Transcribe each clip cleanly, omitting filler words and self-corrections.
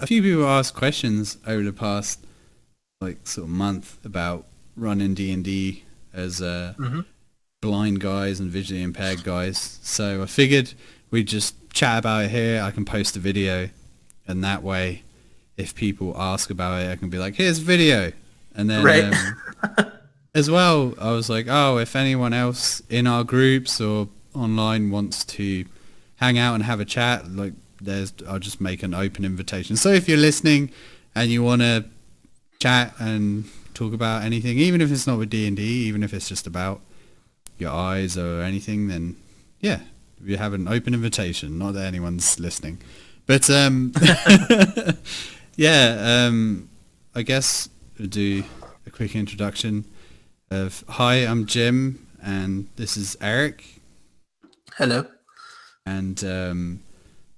A few people asked questions over the past like sort of month about running D&D as Hmm. blind guys and visually impaired guys. So I figured we'd just chat about it here. I can post a video, and that way, if people ask about it, I can be like, "Here's a video," and then Right. as well, I was like, "Oh, if anyone else in our groups or online wants to hang out and have a chat, like, I'll just make an open invitation. So if you're listening and you want to chat and talk about anything, even if it's not with D&D, even if it's just about your eyes or anything, then yeah, we have an open invitation. Not that anyone's listening, but yeah, I guess we'll do a quick introduction of hi, I'm Jim, and this is Eric, Hello. and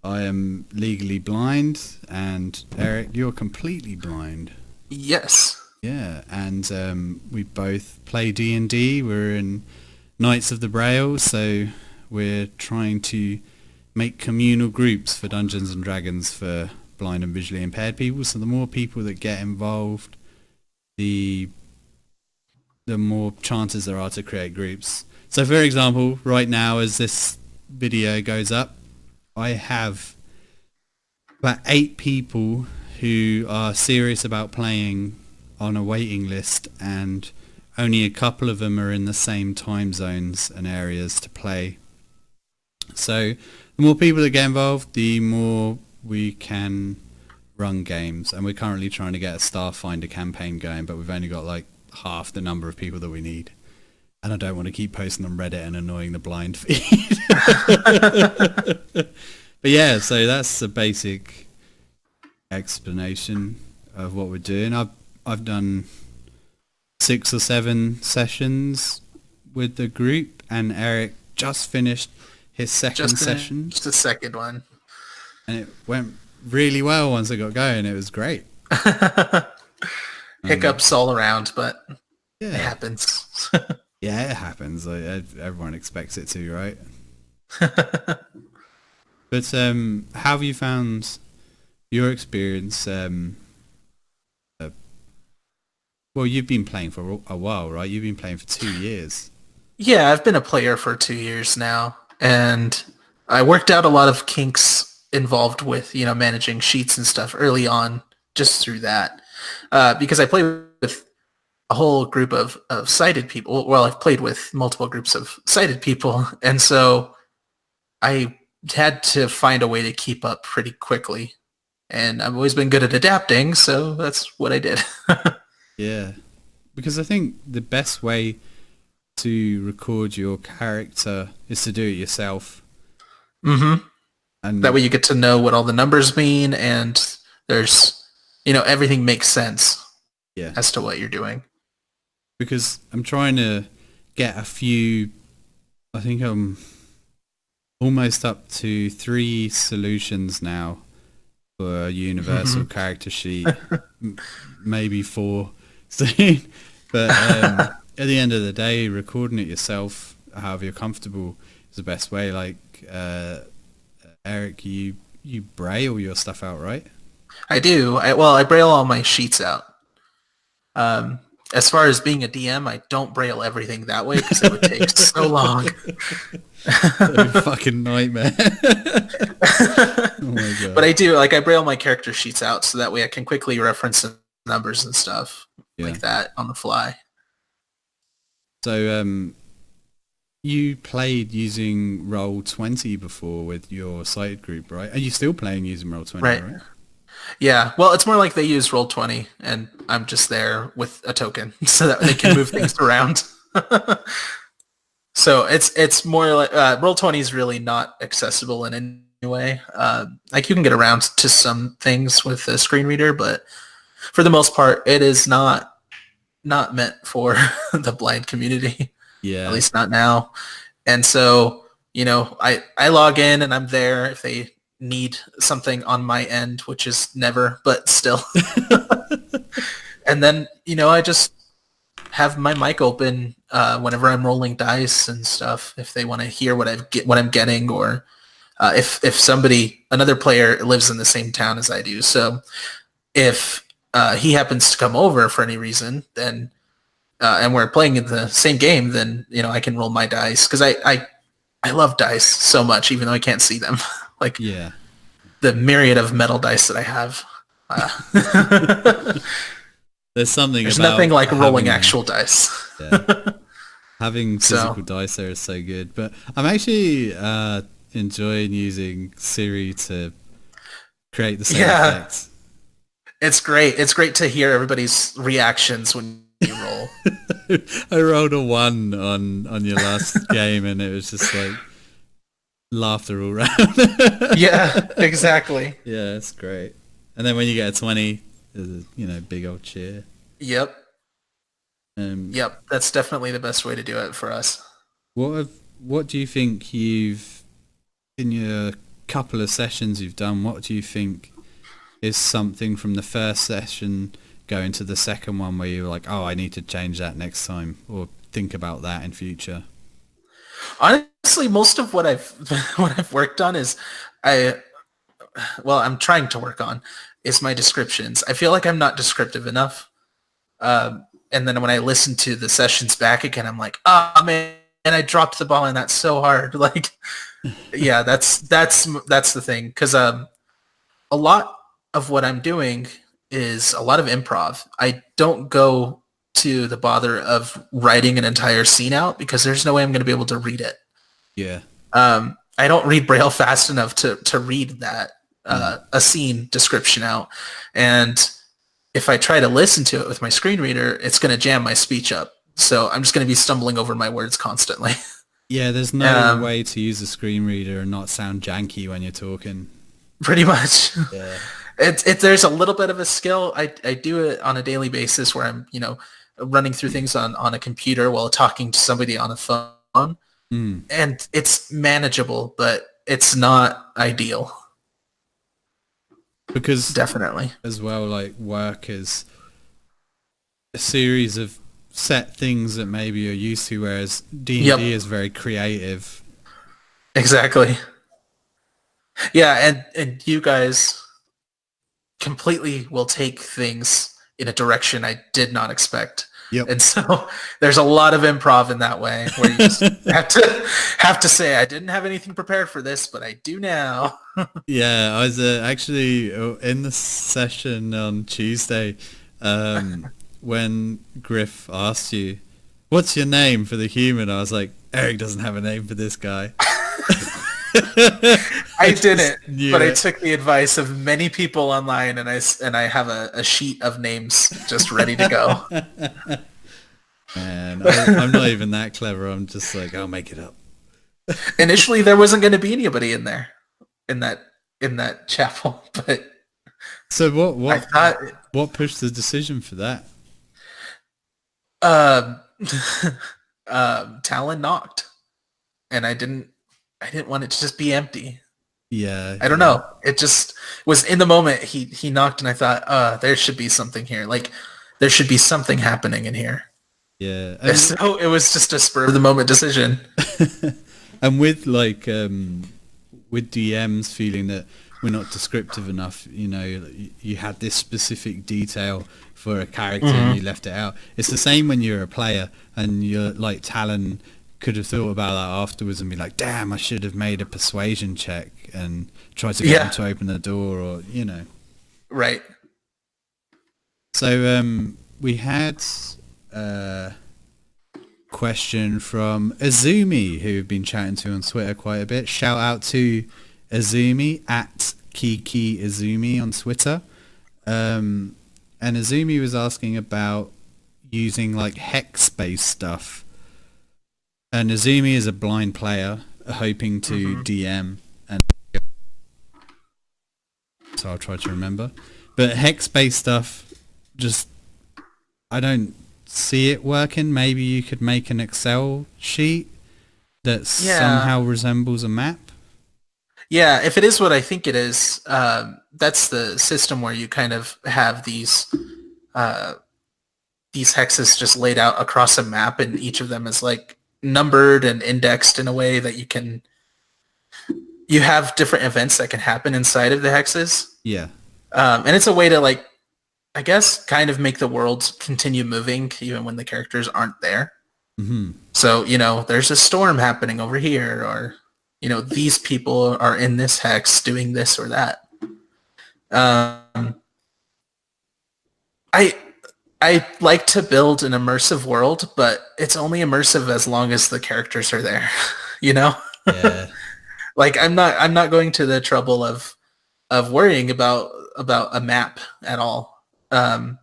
I am legally blind, and Eric, you're completely blind. Yes. Yeah, and we both play D&D. We're in Knights of the Braille, so we're trying to make communal groups for Dungeons and Dragons for blind and visually impaired people. So the more people that get involved, the more chances there are to create groups. So for example, right now as this video goes up, I have about 8 people who are serious about playing on a waiting list, and only a couple of them are in the same time zones and areas to play. So the more people that get involved, the more we can run games, and we're currently trying to get a Starfinder campaign going, but we've only got like half the number of people that we need, and I don't want to keep posting on Reddit and annoying the blind feed. But yeah, so that's the basic explanation of what we're doing. I've done 6 or 7 sessions with the group, and Eric just finished his second Just session, finished the second one. and it went really well once it got going. It was great. Um, Hiccups all around, but it yeah, happens. yeah, it happens. Like, everyone expects it to, right? But how have you found your experience? Uh, well, you've been playing for a while, right? You've been playing for 2 years. Yeah, I've been a player for 2 years now, and I worked out a lot of kinks involved with, managing sheets and stuff early on just through that. Because I play with a whole group of sighted people. Well, I've played with multiple groups of sighted people, and so I had to find a way to keep up pretty quickly. And I've always been good at adapting, so that's what I did. Yeah, because I think the best way to record your character is to do it yourself. Hmm. That And way you get to know what all the numbers mean, and there's, everything makes sense yeah, as to what you're doing. because I'm trying to get a few, I think I'm almost up to 3 solutions now for a universal Hmm. character sheet, maybe 4 soon. But at the end of the day, recording it yourself, however you're comfortable, is the best way. Like Eric, you braille your stuff out, right? I do. I braille all my sheets out. Um, as far as being a DM, I don't braille everything that way because it would take so long. That'd be a fucking nightmare. Oh my But god. I do, like, I braille my character sheets out so that way I can quickly reference the numbers and stuff Yeah. like that on the fly. So you played using Roll20 before with your sighted group, right? Are you still playing using Roll20, Right. right? Yeah. Well, it's more like they use Roll20, and I'm just there with a token so that they can move things around. So it's more like Roll20 is really not accessible in any way. Like, you can get around to some things with a screen reader, but for the most part, it is not meant for the blind community. At Yeah. least not now. And so, I log in and I'm there if they need something on my end, which is never, but still. And then, I just have my mic open whenever I'm rolling dice and stuff if they want to hear what I'm getting, or if another player lives in the same town as I do, so if he happens to come over for any reason, then and we're playing in the same game, then I can roll my dice because I love dice so much, even though I can't see them. Like Yeah. the myriad of metal dice that I have. Uh, There's something there's about nothing like rolling having actual dice. yeah, having So physical dice there is so good. But I'm actually enjoying using Siri to create the same yeah, effects. it's great. It's great to hear everybody's reactions when you roll. I rolled a 1 on your last game, and it was just like laughter all round. Yeah, exactly. Yeah, it's great. And then when you get a 20, there's a big old cheer. Yep. Um, Yep. That's definitely the best way to do it for us. what do you think you've in your couple of sessions you've done? What do you think is something from the first session going to the second one where you're like, oh, I need to change that next time, or think about that in future? Honestly, most of what I've what I've worked on is I I'm trying to work on is my descriptions. I feel like I'm not descriptive enough. And then when I listen to the sessions back again, I'm like, oh man, and I dropped the ball in that so hard. Like, yeah, that's the thing. Because a lot of what I'm doing is a lot of improv. I don't go to the bother of writing an entire scene out because there's no way I'm going to be able to read it. Yeah. I don't read Braille fast enough to read that a scene description out, and if I try to listen to it with my screen reader, it's going to jam my speech up. So I'm just going to be stumbling over my words constantly. Yeah, there's no way to use a screen reader and not sound janky when you're talking. Pretty much. Yeah. There's a little bit of a skill. I do it on a daily basis where I'm, running through things on a computer while talking to somebody on a phone. Mm. And it's manageable, but it's not ideal. Because Definitely. as well, like work is a series of set things that maybe you're used to, whereas D&D is very creative. Exactly. Yeah, and you guys completely will take things in a direction I did not expect. Yep. And so there's a lot of improv in that way where you just have to say, I didn't have anything prepared for this, but I do now. Yeah, I was actually in the session on Tuesday when Griff asked you, what's your name for the human? I was like, Eric doesn't have a name for this guy. I didn't, but I it. took the advice of many people online, and I have a sheet of names just ready to go. Man, I'm not even that clever. I'm just like, I'll make it up. Initially, there wasn't going to be anybody in there, in that chapel, but So I thought, what pushed the decision for that? Talon knocked, and I didn't want it to just be empty. Yeah, I don't know. It just was in the moment. He knocked, and I thought, there should be something here. Like there should be something happening in here. Yeah. So it was just a spur of the moment decision. And with with DMs feeling that we're not descriptive enough, you had this specific detail for a character and you left it out. It's the same when you're a player and you're like Talon could have thought about that afterwards and be like, damn, I should have made a persuasion check and tried to get him to open the door, or Right. So we had a question from Azumi, who we've been chatting to on Twitter quite a bit. Shout out to Azumi at Kiki Azumi on Twitter. And Azumi was asking about using like hex-based stuff. And Azumi is a blind player hoping to DM, and so I'll try to remember. But hex-based stuff, just I don't see it working. Maybe you could make an Excel sheet that somehow resembles a map. Yeah, if it is what I think it is, that's the system where you kind of have these hexes just laid out across a map, and each of them is like numbered and indexed in a way that you can you have different events that can happen inside of the hexes, Yeah. and it's a way to like, I guess, kind of make the world continue moving even when the characters aren't there. Hmm. So, there's a storm happening over here, or, these people are in this hex doing this or that. Um, I I like to build an immersive world, but it's only immersive as long as the characters are there. you know? Yeah. Like I'm not going to the trouble of worrying about a map at all. For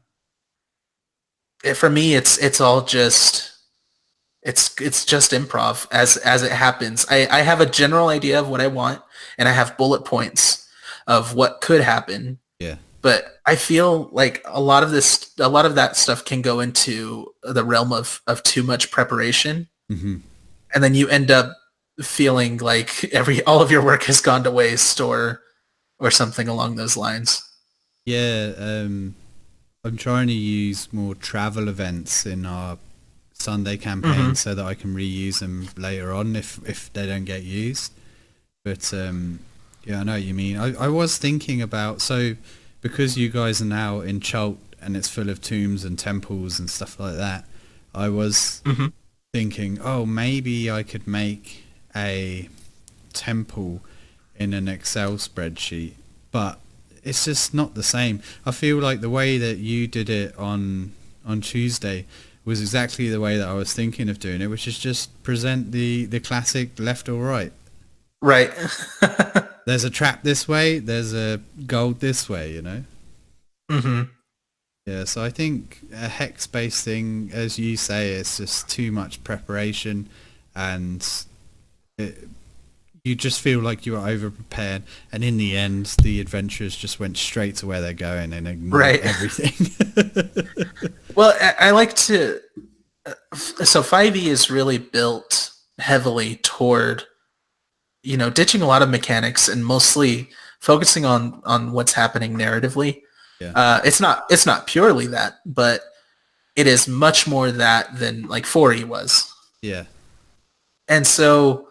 me it's all just it's just improv as it happens. I have a general idea of what I want, and I have bullet points of what could happen. Yeah. But I feel like a lot of that stuff can go into the realm of too much preparation, Hmm. and then you end up feeling like all of your work has gone to waste, or something along those lines. Yeah. I'm trying to use more travel events in our Sunday campaign Hmm. so that I can reuse them later on if they don't get used. But yeah, I know what you mean. I was thinking about, so because you guys are now in Chult and it's full of tombs and temples and stuff like that, I was Hmm. thinking, oh, maybe I could make a temple in an Excel spreadsheet, but it's just not the same. I feel like the way that you did it on Tuesday was exactly the way that I was thinking of doing it, which is just present the classic left or right. Right. There's a trap this way, there's a gold this way, you know? Hmm. Yeah, so I think a hex-based thing, as you say, it's just too much preparation, and it, you just feel like you are over-prepared, and in the end, the adventurers just went straight to where they're going and ignored Right. everything. Well, I like to. So 5e is really built heavily toward ditching a lot of mechanics and mostly focusing on what's happening narratively. Yeah, It's not purely that, but it is much more that than like 4e was. yeah. And so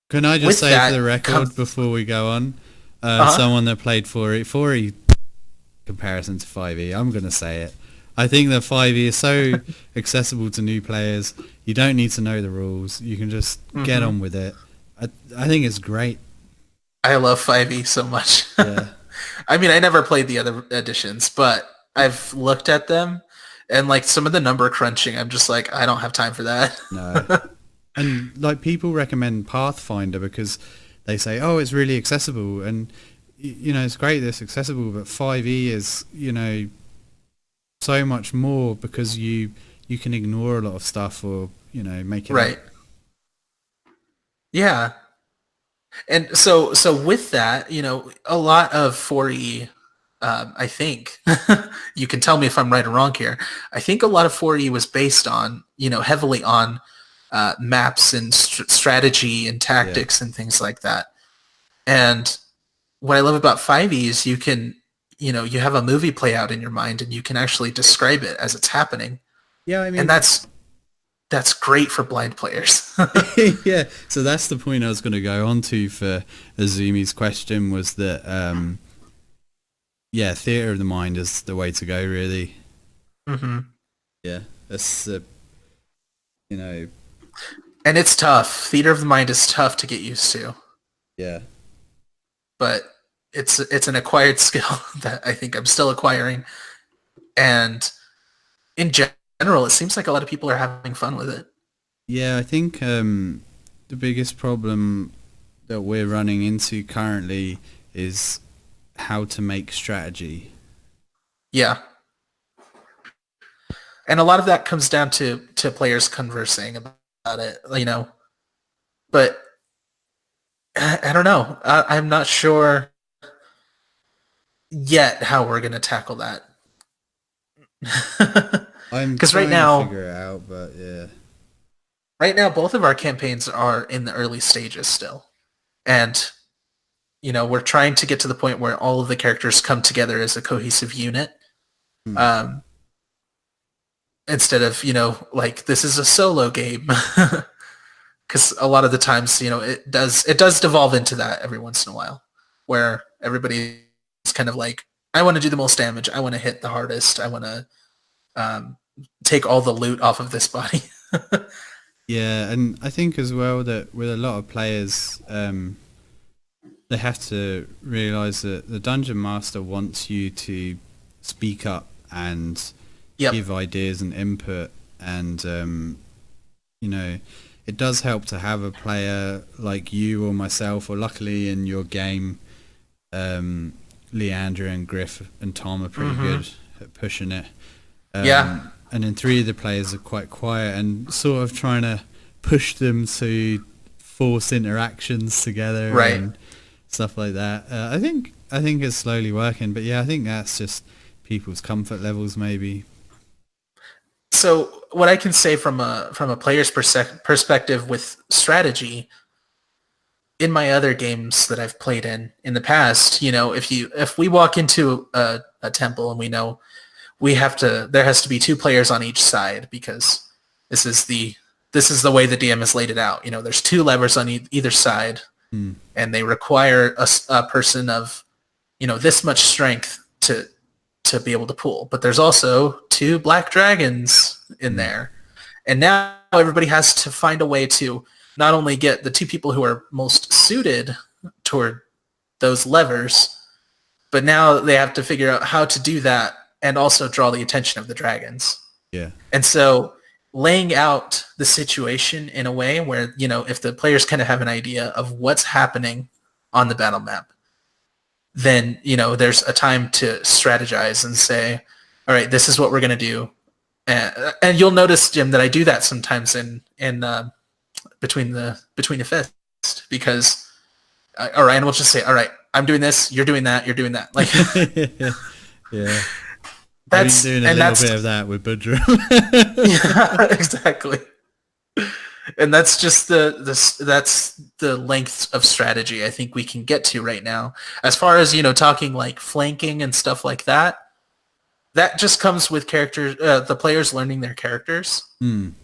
Can I just with say for the that record comes. before we go on, Uh-huh. someone that played 4E comparison to 5e, I'm going to say it. I think that 5e is so accessible to new players. You don't need to know the rules. You can just get Hmm. on with it. I think it's great. I love 5e so much. Yeah. I mean, I never played the other editions, but I've looked at them, and like some of the number crunching, I'm just like, I don't have time for that. No. And like people recommend Pathfinder because they say, oh, it's really accessible, and it's great that it's accessible, but 5e is so much more because you can ignore a lot of stuff or make it up. Right. Yeah. And so with that, a lot of 4E, I think, you can tell me if I'm right or wrong here. I think a lot of 4E was based on, heavily on maps and strategy and Yeah. tactics and things like that. And what I love about 5E is you have a movie play out in your mind, and you can actually describe it as it's happening. Yeah, I And mean, that's great for blind players. yeah. So that's the point I was going to go on to for Azumi's question was that, yeah, theatre of the mind is the way to go, really. Hmm. Yeah, that's, you know, And it's tough. Theater of the mind is tough to get used to, yeah. but it's an acquired skill that I think I'm still acquiring. And in general, it seems like a lot of people are having fun with it. Yeah, I think the biggest problem that we're running into currently is how to make strategy. Yeah. And a lot of that comes down to players conversing about it, But I don't know. I'm not sure yet how we're going to tackle that. I'm Because right trying to now, figure it out, but yeah. right now, both of our campaigns are in the early stages still, and we're trying to get to the point where all of the characters come together as a cohesive unit. Hmm. Um, Instead of like this is a solo game, because a lot of the times, it does devolve into that every once in a while, where everybody is kind of like, I want to do the most damage, I want to hit the hardest, I want to um, take all the loot off of this body. Yeah, and I think as well that with a lot of players, they have to realize that the dungeon master wants you to speak up and Yep. give ideas and input, and it does help to have a player like you or myself, or luckily in your game, Leandra and Griff and Tom are pretty good at pushing it. Yeah. And then three of the players are quite quiet and sort of trying to push them to force interactions together Right. and stuff like that. I think it's slowly working, but yeah, I think that's just people's comfort levels maybe. So what I can say from a player's perspective with strategy, in my other games that I've played in the past, if we walk into a temple and we know there has to be two players on each side, because this is the way the DM has laid it out. There's two levers on either side, and they require a person of this much strength to be able to pull. But there's also two black dragons in there, and now everybody has to find a way to not only get the two people who are most suited toward those levers, but now they have to figure out how to do that and also draw the attention of the dragons. Yeah. And so laying out the situation in a way where, if the players kind of have an idea of what's happening on the battle map, then, there's a time to strategize and say, all right, this is what we're going to do. And you'll notice, Jim, that I do that sometimes in between the fist, because, all right, and we'll just say, all right, I'm doing this, you're doing that, you're doing that. Like, yeah. I've been doing a little bit of that with Budrum. Yeah, exactly. And that's just that's the length of strategy I think we can get to right now. As far as, talking like flanking and stuff like that, that just comes with characters, the players learning their characters, and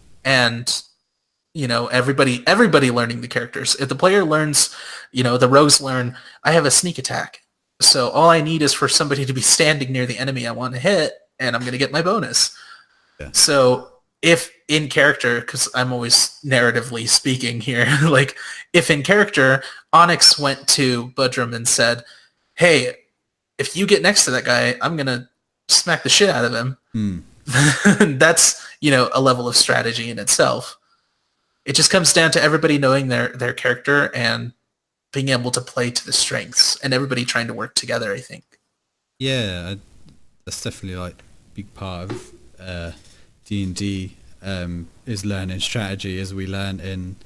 everybody learning the characters. If the player learns, the rogues learn, I have a sneak attack, so all I need is for somebody to be standing near the enemy I want to hit, and I'm going to get my bonus. Yeah. So if in character, because I'm always narratively speaking here, like if in character, Onyx went to Budrum and said, hey, if you get next to that guy, I'm going to smack the shit out of him. That's, a level of strategy in itself. It just comes down to everybody knowing their character and being able to play to the strengths, and everybody trying to work together, I think. Yeah, that's definitely like a big part of D&D, is learning strategy, as we learned in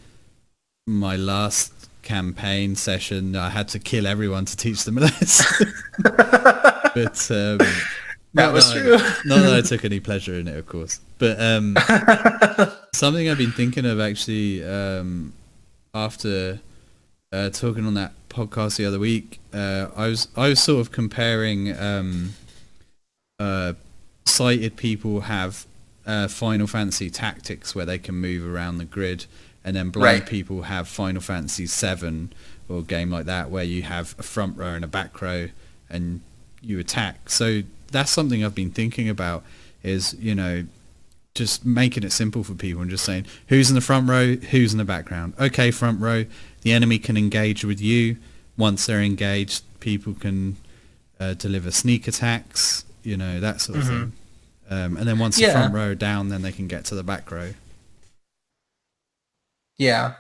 my last campaign session. I had to kill everyone to teach them a lesson. But that was true. Not that I took any pleasure in it, of course. But something I've been thinking of actually, after talking on that podcast the other week, I was sort of comparing sighted people have Final Fantasy Tactics, where they can move around the grid, and then blind people have Final Fantasy 7 or a game like that, where you have a front row and a back row and you attack. So that's something I've been thinking about, is just making it simple for people and just saying, who's in the front row, who's in the background. Okay, front row, the enemy can engage with you. Once they're engaged, people can deliver sneak attacks, that sort of thing. And then once the front row are down, then they can get to the back row. Yeah.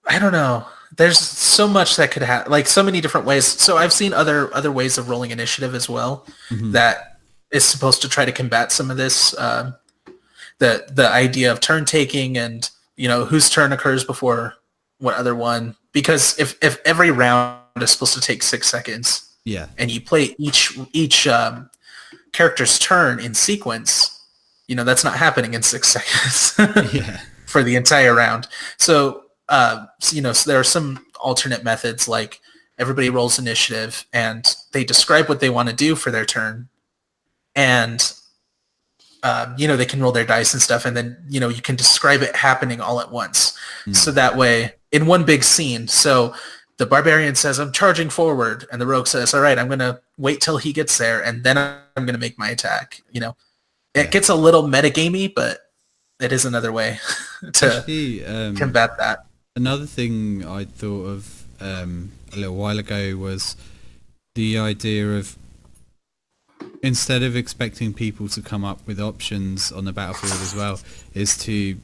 I don't know. There's so much that could happen, like so many different ways. So I've seen other ways of rolling initiative as well, that is supposed to try to combat some of this, the idea of turn taking, and whose turn occurs before what other one. Because if every round is supposed to take 6 seconds, and you play each character's turn in sequence, that's not happening in 6 seconds for the entire round. So so there are some alternate methods, like everybody rolls initiative and they describe what they want to do for their turn, and they can roll their dice and stuff, and then you can describe it happening all at once. So Mm. that way, in one big scene, so the barbarian says, "I'm charging forward," and the rogue says, "All right, I'm gonna wait till he gets there, and then I'm gonna make my attack." It Yeah. gets a little metagamey, but it is another way to Actually, combat that. another thing I thought of a little while ago was the idea of, instead of expecting people to come up with options on the battlefield as well, is to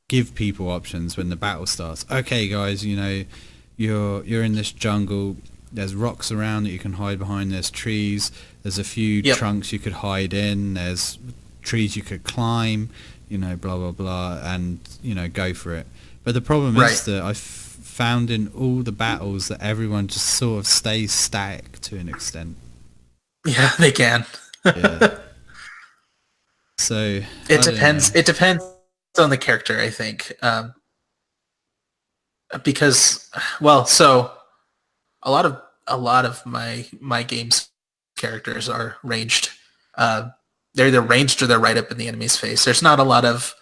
give people options when the battle starts. Okay, guys, you're in this jungle. There's rocks around that you can hide behind. There's trees. There's a few Yep. trunks you could hide in. There's trees you could climb. Blah blah blah, and go for it. But the problem Right. is that I've found in all the battles that everyone just sort of stays static to an extent. Yeah, they can. Yeah. So I It don't depends. know. It depends on the character, I think, because so a lot of my game's characters are ranged. Uh, they're either ranged or they're right up in the enemy's face. There's not a lot of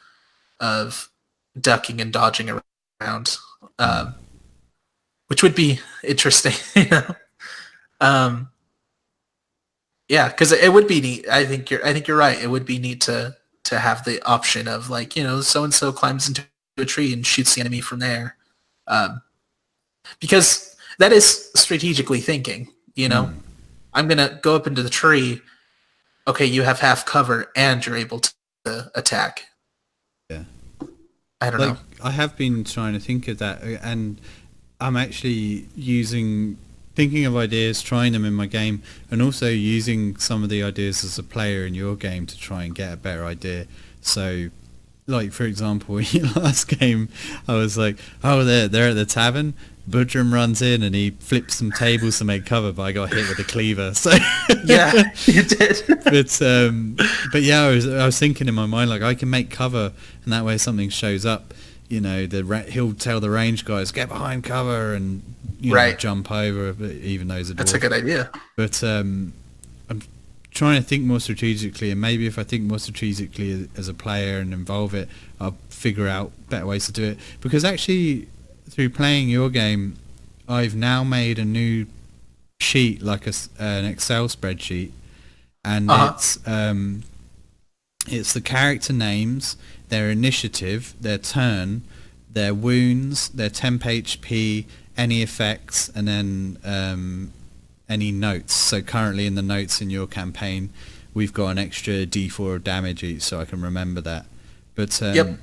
ducking and dodging around, Hmm. which would be interesting. Um, yeah, because it would be neat. I think you're right. It would be neat to have the option of, like, so and so climbs into a tree and shoots the enemy from there, um, because that is strategically thinking. Hmm. I'm gonna go up into the tree. Okay, you have half cover and you're able to attack. Yeah. I don't Like, know. I have been trying to think of that, and I'm actually thinking of ideas, trying them in my game, and also using some of the ideas as a player in your game to try and get a better idea. So, like, for example, in your last game, I was like, oh, they're at the tavern. Budrum runs in and he flips some tables to make cover, but I got hit with a cleaver. So, Yeah, you did. but yeah, I was thinking in my mind, like, I can make cover, and that way if something shows up, he'll tell the range guys, get behind cover, and Right. jump over, but even though he's a That's a dwarf. good idea. But I'm trying to think more strategically, and maybe if I think more strategically as a player and involve it, I'll figure out better ways to do it. Because actually, through playing your game, I've now made a new sheet, like an Excel spreadsheet, and Uh huh. it's the character names, their initiative, their turn, their wounds, their temp HP, any effects, and then any notes. So currently in the notes in your campaign, we've got an extra D4 of damage each, so I can remember that. But Yep.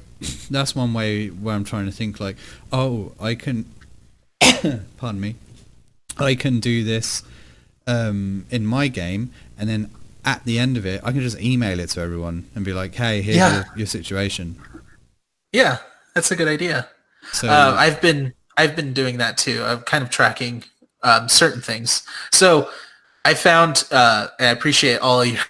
that's one way where I'm trying to think, like, oh, I can, pardon me, I can do this in my game, and then at the end of it, I can just email it to everyone and be like, hey, here's Yeah. your situation. Yeah. That's a good idea. So, I've been doing that too. I'm kind of tracking certain things. So I found, and I appreciate all of your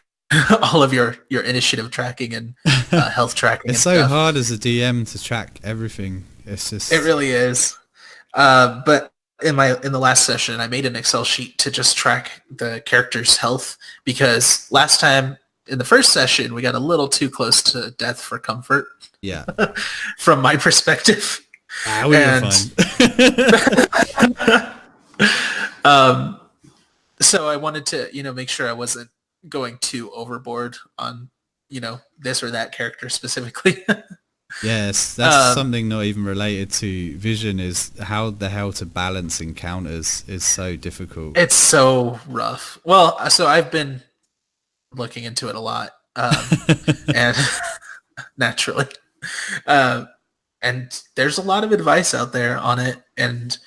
all of your initiative tracking and health tracking it's and so stuff. hard as a DM to track everything. It's It just, really is. But in the last session, I made an Excel sheet to just track the character's health, because last time in the first session we got a little too close to death for comfort yeah. from my perspective. Ah, we were And fine. um, so I wanted to, make sure I wasn't going too overboard on, this or that character specifically. Yes, that's um, something not even related to vision, is how the hell to balance encounters is so difficult. it's so rough. Well, so I've been looking into it a lot, and naturally, um, and there's a lot of advice out there on it, and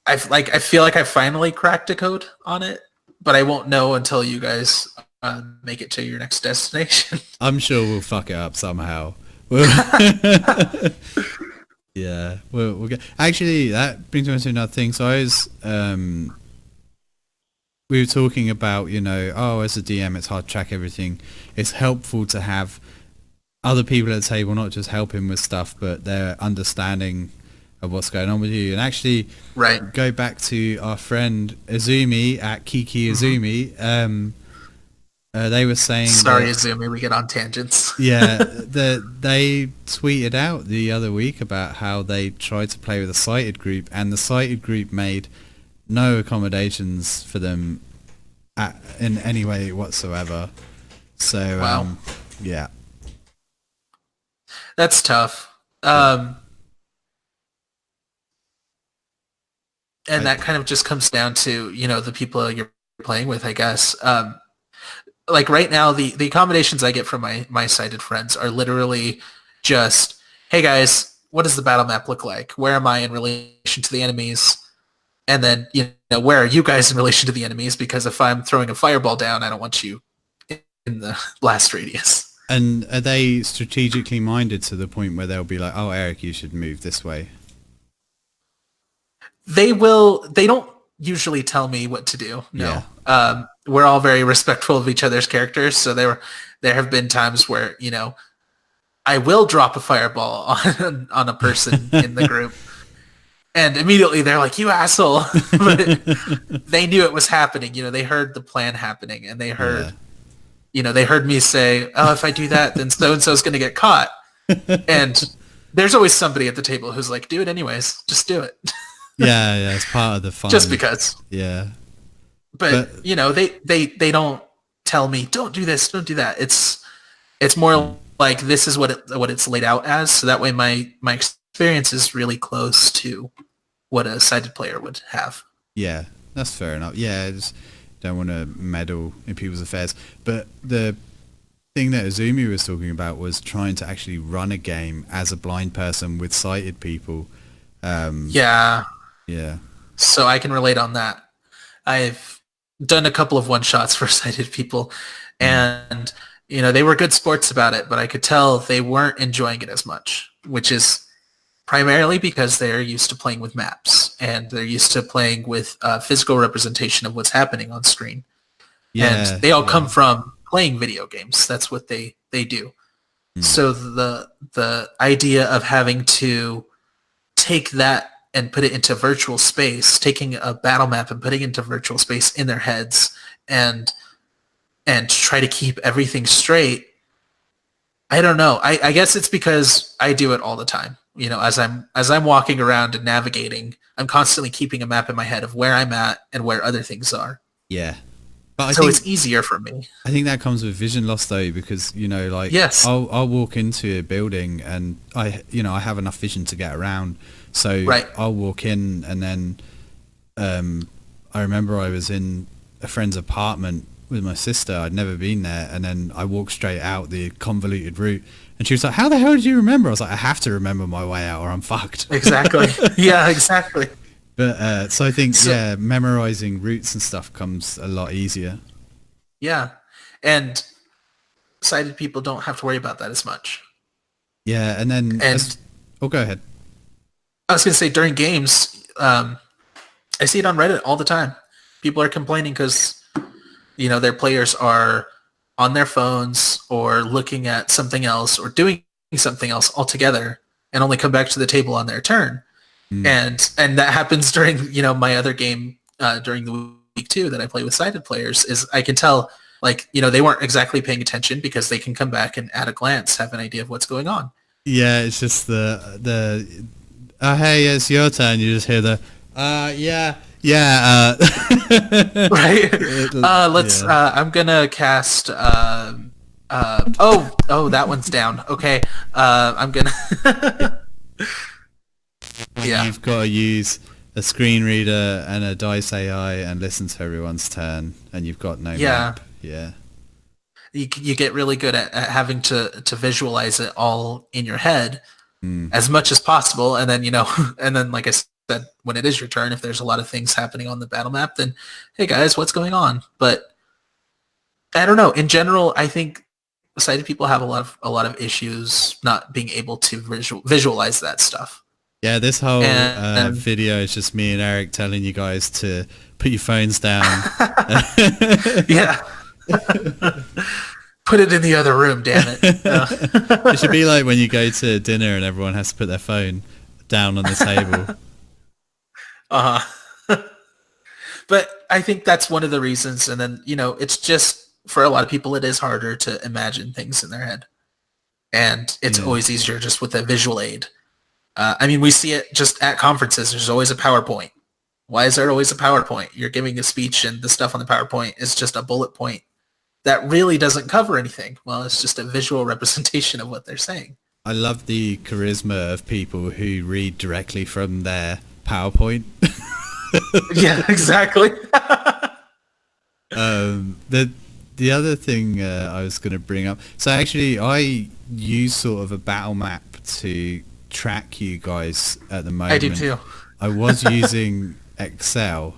I feel like I finally cracked a code on it, but I won't know until you guys make it to your next destination. I'm sure we'll fuck it up somehow. We'll yeah, we'll get. Actually, that brings me to another thing. So we were talking about, oh, as a DM, it's hard to track everything. It's helpful to have other people at the table, not just helping with stuff, but they're understanding of what's going on with you. And actually, Right. go back to our friend Izumi at Kiki Hmm. Izumi. They were saying Sorry, that, Izumi, we get on tangents. yeah, they tweeted out the other week about how they tried to play with a sighted group, and the sighted group made no accommodations for them in any way whatsoever. So, Wow. yeah, That's tough. yeah, And I, that kind of just comes down to, the people you're playing with, I guess. Like right now, the accommodations I get from my sighted friends are literally just, hey guys, what does the battle map look like? Where am I in relation to the enemies? And then, where are you guys in relation to the enemies? Because if I'm throwing a fireball down, I don't want you in the blast radius. and are they strategically minded to the point where they'll be like, oh, Eric, you should move this way? They don't usually tell me what to do. Yeah, No. We're all very respectful of each other's characters. So there have been times where, I will drop a fireball on a person in the group. And immediately they're like, you asshole. But they knew it was happening. They heard the plan happening, and they heard, they heard me say, oh, if I do that, then so-and-so's going to get caught. And there's always somebody at the table who's like, do it anyways. Just do it. yeah, it's part of the fun. Just because. Yeah. But they don't tell me, don't do this, don't do that. It's more like this is what it's laid out as. So that way my experience is really close to what a sighted player would have. Yeah, that's fair enough. Yeah, I just don't want to meddle in people's affairs. But the thing that Azumi was talking about was trying to actually run a game as a blind person with sighted people. Yeah. Yeah. So I can relate on that. I've done a couple of one-shots for sighted people, and they were good sports about it, but I could tell they weren't enjoying it as much, which is primarily because they're used to playing with maps, and they're used to playing with physical representation of what's happening on screen. Yeah. And they all come from playing video games. That's what they do. So the idea of having to take that and put it into virtual space, taking a battle map and putting it into virtual space in their heads, and try to keep everything straight. I don't know. I guess it's because I do it all the time. As I'm walking around and navigating, I'm constantly keeping a map in my head of where I'm at and where other things are. Yeah. But So it's easier for me. I think that comes with vision loss though, because like Yes. I'll walk into a building and I have enough vision to get around, so Right. I'll walk in, and then I remember I was in a friend's apartment with my sister. I'd never been there, and then I walked straight out the convoluted route, and she was like, how the hell did you remember? I was like, I have to remember my way out or I'm fucked. Exactly. Yeah, exactly. But so I think memorizing routes and stuff comes a lot easier. Yeah. And sighted people don't have to worry about that as much. Yeah, and then go ahead. I was going to say, during games, I see it on Reddit all the time. People are complaining because, their players are on their phones or looking at something else or doing something else altogether and only come back to the table on their turn. And that happens during, my other game during the week too that I play with sighted players. Is I can tell, they weren't exactly paying attention because they can come back and at a glance have an idea of what's going on. Yeah, it's just the hey, it's your turn. You just hear the Right. Let's. I'm gonna cast. That one's down. Okay. I'm gonna. Yeah. You've got to use a screen reader and a dice AI and listen to everyone's turn, and you've got no map. Yeah. You get really good at having to visualize it all in your head as much as possible, and then and then like I said, when it is your turn, if there's a lot of things happening on the battle map, then hey guys, what's going on? But I don't know. In general, I think sighted people have a lot of issues not being able to visualize that stuff. Yeah, this whole video is just me and Eric telling you guys to put your phones down. Yeah. Put it in the other room, damn it. It should be like when you go to dinner and everyone has to put their phone down on the table. But I think that's one of the reasons. And then, it's just for a lot of people, it is harder to imagine things in their head. And it's always easier just with a visual aid. I mean, we see it just at conferences. There's always a PowerPoint. Why is there always a PowerPoint? You're giving a speech and the stuff on the PowerPoint is just a bullet point that really doesn't cover anything. Well, it's just a visual representation of what they're saying. I love the charisma of people who read directly from their PowerPoint. Yeah, exactly. The other thing I was going to bring up, so actually I use sort of a battle map to track you guys at the moment. I do too. I was using Excel,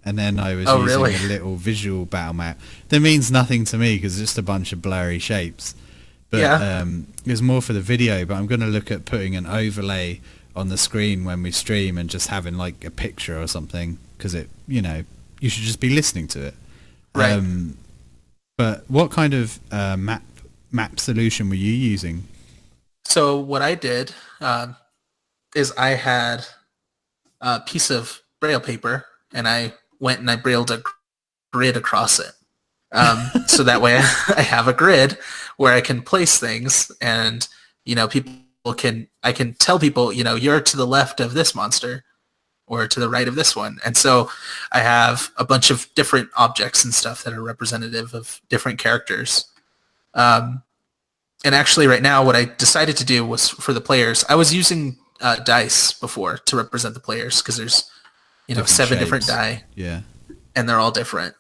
and then I was using really? a little visual battle map. That means nothing to me because it's just a bunch of blurry shapes. But it's more for the video, but I'm going to look at putting an overlay on the screen when we stream and just having like a picture or something, because it, you should just be listening to it. Right. But what kind of map solution were you using? So what I did is I had a piece of Braille paper, and I went and I brailled a grid across it. So that way I have a grid where I can place things, and I can tell people, you're to the left of this monster or to the right of this one. And so I have a bunch of different objects and stuff that are representative of different characters. And actually right now what I decided to do was for the players, I was using dice before to represent the players, because there's, Different 7 shapes. different die. Yeah. And they're all different,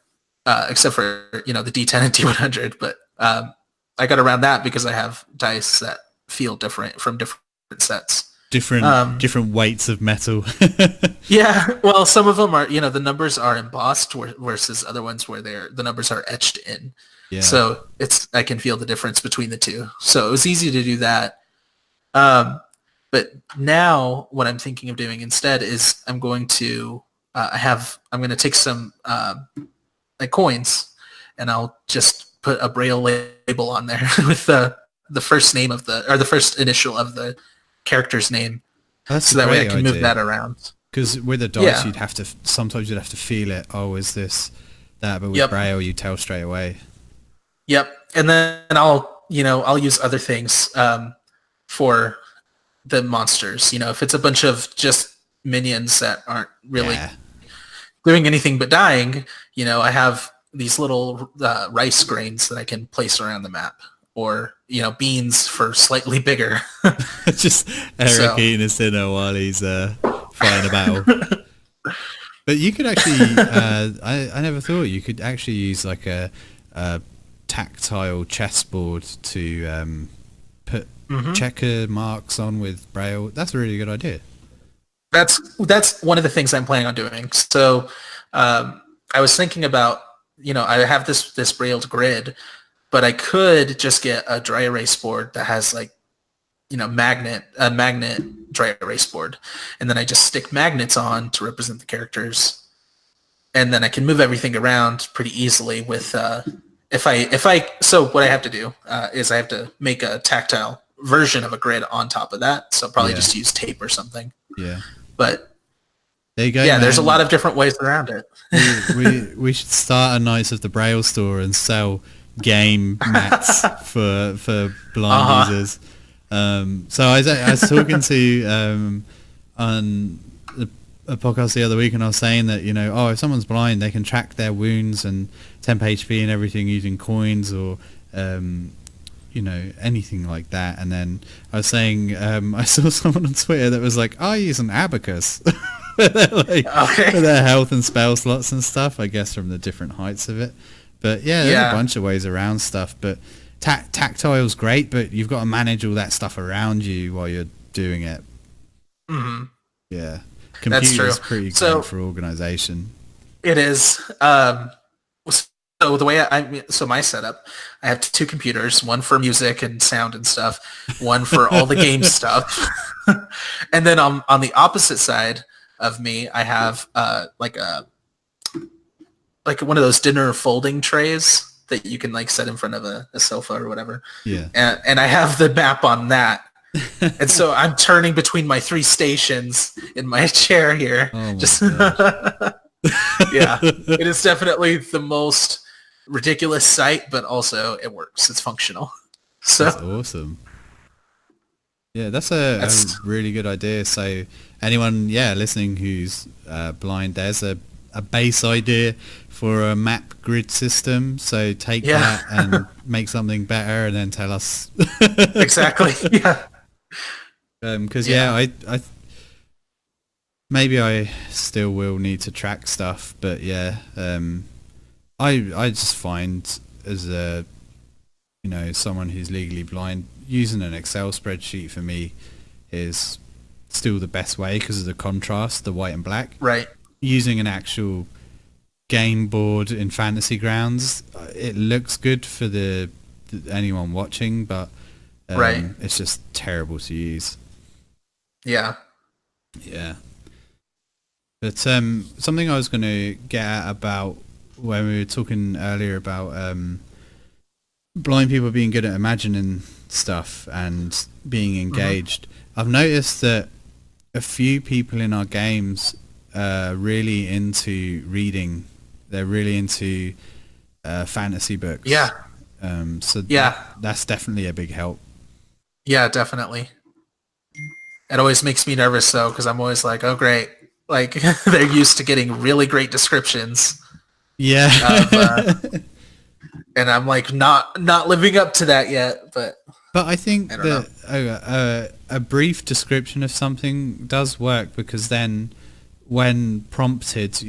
except for, the D10 and D100. But I got around that because I have dice that feel different from different sets. Different weights of metal. Yeah, well, some of them are, the numbers are embossed versus other ones where the numbers are etched in. Yeah. So I can feel the difference between the two. So it was easy to do that. But now what I'm thinking of doing instead is I'm going to take some like coins, and I'll just put a Braille label on there with the first name or the first initial of the character's name. That's so that way I can move that around. Because with a dice, sometimes you'd have to feel it. Oh, is this that? But with Braille, you tell straight away. Yep. And then I'll use other things for the monsters. If it's a bunch of just minions that aren't really doing anything but dying, I have these little rice grains that I can place around the map, or beans for slightly bigger. Just Eric eating his dinner while he's fighting a battle. But you could actually, I never thought you could actually use like a tactile chessboard to put checker marks on with Braille. That's a really good idea. That's one of the things I'm planning on doing. So I was thinking about, I have this brailled grid, but I could just get a dry erase board that has like, a magnet dry erase board, and then I just stick magnets on to represent the characters, and then I can move everything around pretty easily with so what I have to do is I have to make a tactile version of a grid on top of that. So I'll probably just use tape or something. Yeah. But there you go. Yeah, man. there's a lot of different ways around it. we should start a Knights of the Braille store and sell game mats for blind users. So I was talking to on a podcast the other week, and I was saying that if someone's blind, they can track their wounds and temp HP and everything using coins or anything like that. And then I was saying I saw someone on Twitter that was like, I use an abacus for their health and spell slots and stuff, I guess from the different heights of it. But there's a bunch of ways around stuff. But tactile's great, but you've got to manage all that stuff around you while you're doing it. Mm-hmm. Yeah. Computer's pretty great for organization. It is. So the way my setup, I have 2 computers, one for music and sound and stuff, one for all the game stuff. And then on the opposite side of me, I have like one of those dinner folding trays that you can like set in front of a sofa or whatever. Yeah. And I have the map on that. And so I'm turning between my 3 stations in my chair here. Oh yeah, it is definitely the most ridiculous sight, but also it works. It's functional. That's So awesome. Yeah, that's a that's really good idea. So anyone, yeah, listening who's blind, there's a base idea for a map grid system. So take yeah, that and make something better, and then tell us. exactly. Yeah, Because yeah, I maybe I still will need to track stuff, but yeah, I just find as a someone who's legally blind, using an Excel spreadsheet for me is still the best way because of the contrast, the white and black. right, Using an actual game board in Fantasy Grounds, it looks good for anyone watching, but right. it's just terrible to use. Yeah, Yeah. But something I was going to get at about when we were talking earlier about blind people being good at imagining stuff and being engaged. I've noticed that a few people in our games are really into reading. They're really into fantasy books. yeah, So yeah, that's definitely a big help. yeah, definitely. It always makes me nervous though, because I'm always like, oh great, like they're used to getting really great descriptions Yeah. of, and I'm like not living up to that yet. But But I think I don't know. that a brief description of something does work, because then when prompted,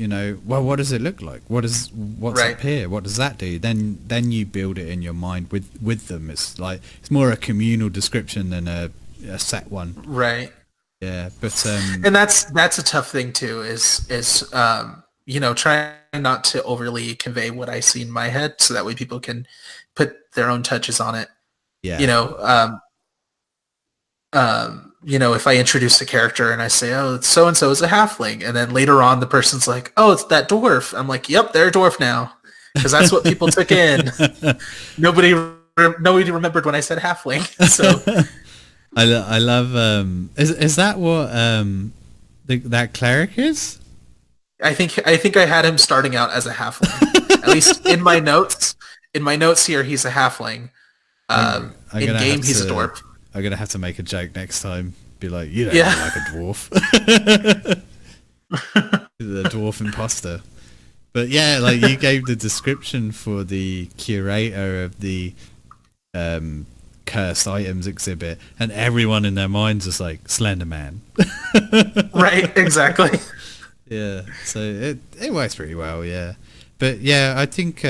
well, what does it look like? What's Right, up here? What does that do? Then you build it in your mind with them. It's like it's more a communal description than a set one. right. Yeah, but And that's a tough thing too. Is trying not to overly convey what I see in my head, so that way people can put their own touches on it. yeah. You know, if I introduce a character and I say, "Oh, so and so is a halfling," and then later on the person's like, "Oh, it's that dwarf," I'm like, "Yep, they're a dwarf now," because that's what people took in. Nobody remembered when I said halfling. So I love is that what that cleric is? I think I had him starting out as a halfling. At least in my notes. In my notes here, he's a halfling. I'm In gonna game, have he's a to dwarf. I'm gonna have to make a joke next time. Be like, you don't Yeah. look like a dwarf. The dwarf imposter. But yeah, like you gave the description for the curator of the cursed items exhibit, and everyone in their minds is like Slender Man. Right, exactly. Yeah, so it works pretty well, yeah. But yeah, I think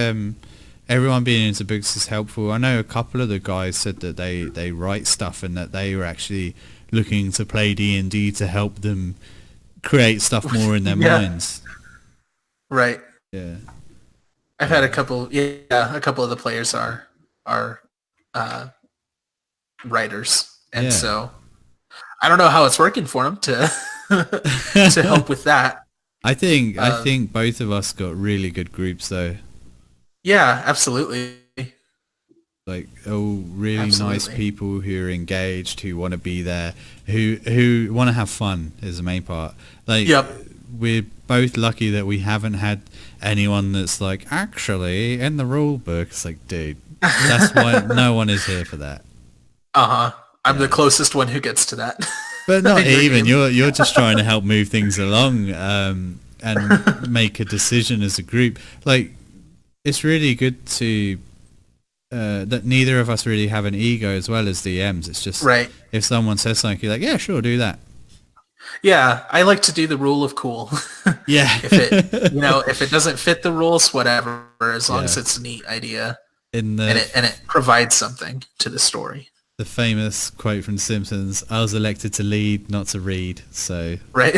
everyone being into books is helpful. I know a couple of the guys said that they write stuff, and that they were actually looking to play D&D to help them create stuff more in their Yeah. minds. Right. Yeah. I've had a couple of the players are uh, writers, and Yeah. so I don't know how it's working for them to to help with that. I think both of us got really good groups though. Yeah, absolutely. Like all really nice Absolutely. people who are engaged, who want to be there, who want to have fun is the main part. Like Yep. we're both lucky that we haven't had anyone that's like, actually in the rule book. It's like, dude, that's why no one is here for that. Uh-huh. I'm the closest one who gets to that. But not In your even. game. You're just trying to help move things along and make a decision as a group. Like it's really good to that neither of us really have an ego as well as DMs. It's just Right. if someone says something, you're like, yeah, sure, do that. Yeah, I like to do the rule of cool. Yeah. If it doesn't fit the rules, whatever, as long as Yeah. it's a neat idea In and it provides something to the story. the famous quote from Simpsons, I was elected to lead, not to read. So Right?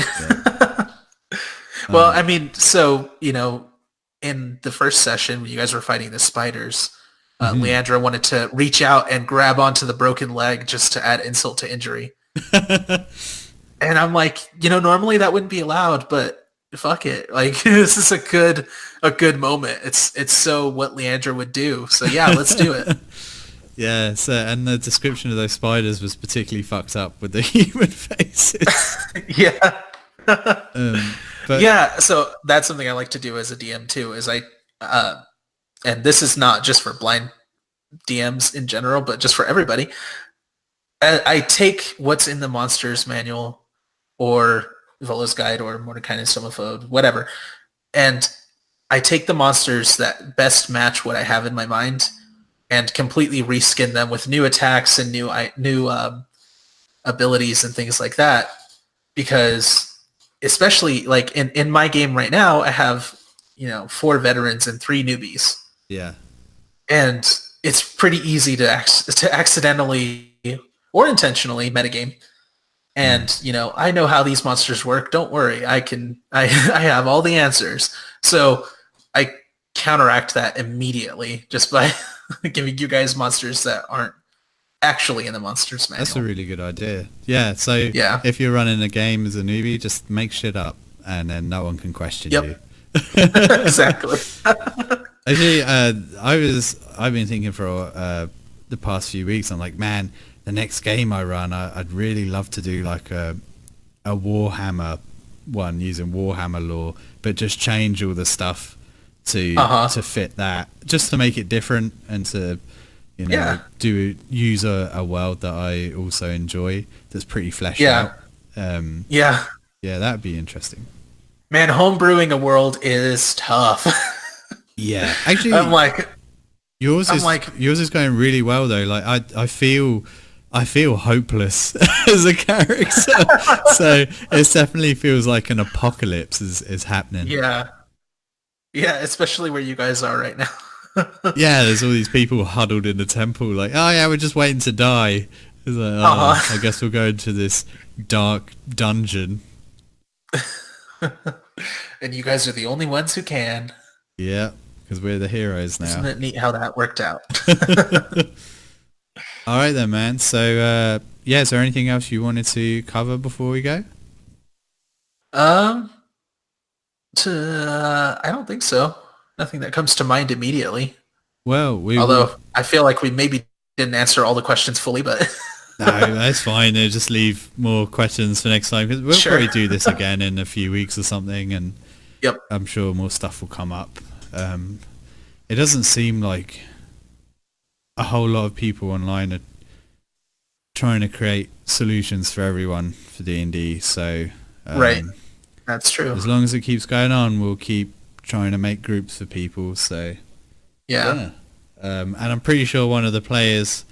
Well, I mean, so, in the first session when you guys were fighting the spiders, Leandra wanted to reach out and grab onto the broken leg just to add insult to injury. And I'm like, normally that wouldn't be allowed, but fuck it. Like this is a good moment. It's so what Leandra would do. So yeah, let's do it. yeah, so and the description of those spiders was particularly fucked up with the human faces. Yeah. But Yeah, so that's something I like to do as a DM too, is I and this is not just for blind DMs in general, but just for everybody. I take what's in the monsters manual or Vola's Guide or Mordecai's Somophode, whatever, and I take the monsters that best match what I have in my mind and completely reskin them with new attacks and new abilities and things like that. Because especially like in my game right now, I have 4 veterans and 3 newbies. Yeah, and it's pretty easy to accidentally or intentionally metagame. And I know how these monsters work. Don't worry, I have all the answers. So I counteract that immediately just by giving you guys monsters that aren't actually in the monsters manual. that's a really good idea. Yeah, so Yeah. if you're running a game as a newbie, just make shit up, and then no one can question you. Exactly. Actually, I've been thinking for the past few weeks. I'm like, man, the next game I run, I'd really love to do like a Warhammer one using Warhammer lore, but just change all the stuff to fit that, just to make it different and to use a world that I also enjoy that's pretty fleshed out. Yeah, that'd be interesting. man, homebrewing a world is tough. Yeah, actually, I'm like, yours is going really well though. Like I feel hopeless as a character, so it definitely feels like an apocalypse is happening. Yeah, especially where you guys are right now. Yeah, there's all these people huddled in the temple, like, oh yeah, we're just waiting to die. It's like, I guess we'll go into this dark dungeon. And you guys are the only ones who can. Yeah, because we're the heroes now. Isn't it neat how that worked out? All right then, man. So, is there anything else you wanted to cover before we go? I don't think so. Nothing that comes to mind immediately. Well, although I feel like we maybe didn't answer all the questions fully, but no, that's fine. Just leave more questions for next time, because we'll probably do this again in a few weeks or something, and I'm sure more stuff will come up. It doesn't seem like a whole lot of people online are trying to create solutions for everyone for D&D, so right, that's true. As long as it keeps going on, we'll keep trying to make groups for people. So and I'm pretty sure one of the players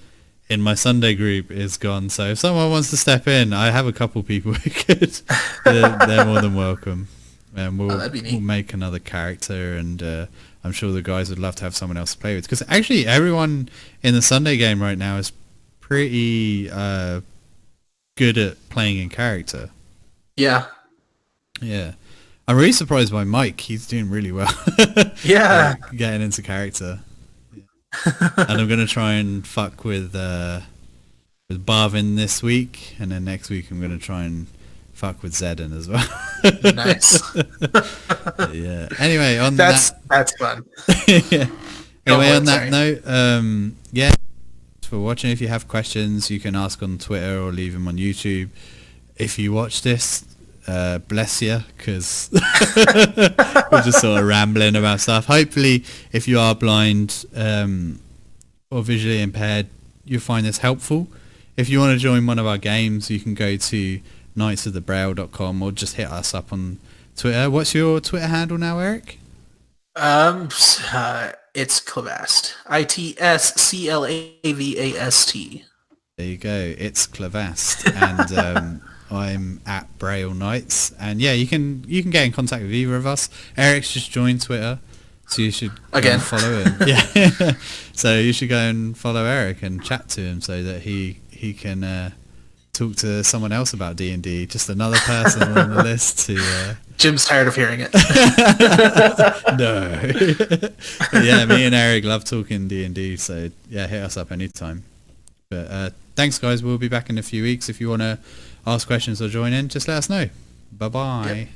in my Sunday group is gone, so if someone wants to step in, I have a couple people who could. They're more than welcome, and we'll make another character, and I'm sure the guys would love to have someone else to play with, because actually everyone in the Sunday game right now is pretty good at playing in character. Yeah, I'm really surprised by Mike. He's doing really well. Getting into character. And I'm gonna try and fuck with Barvin this week, and then next week I'm gonna try and fuck with Zedden as well. Nice. Yeah. Anyway, that's fun. Yeah. Anyway, on that note, thanks for watching. If you have questions, you can ask on Twitter or leave them on YouTube. If you watch this, bless you, because we're just sort of rambling about stuff. Hopefully, if you are blind or visually impaired, you'll find this helpful. If you want to join one of our games, you can go to knightsofthebraille.com or just hit us up on Twitter. What's your Twitter handle now, Eric? It's Clavast. ITSCLAVAST. There you go. It's Clavast, and I'm at Braille Knights, and you can get in contact with either of us. Eric's just joined Twitter, so you should go and follow him. Yeah, so you should go and follow Eric and chat to him so that he can talk to someone else about D&D. Just another person on the list to. Jim's tired of hearing it. No. But yeah, me and Eric love talking D&D, so hit us up anytime. But thanks, guys. We'll be back in a few weeks. If you want to ask questions or join in, just let us know. Bye-bye. Yep.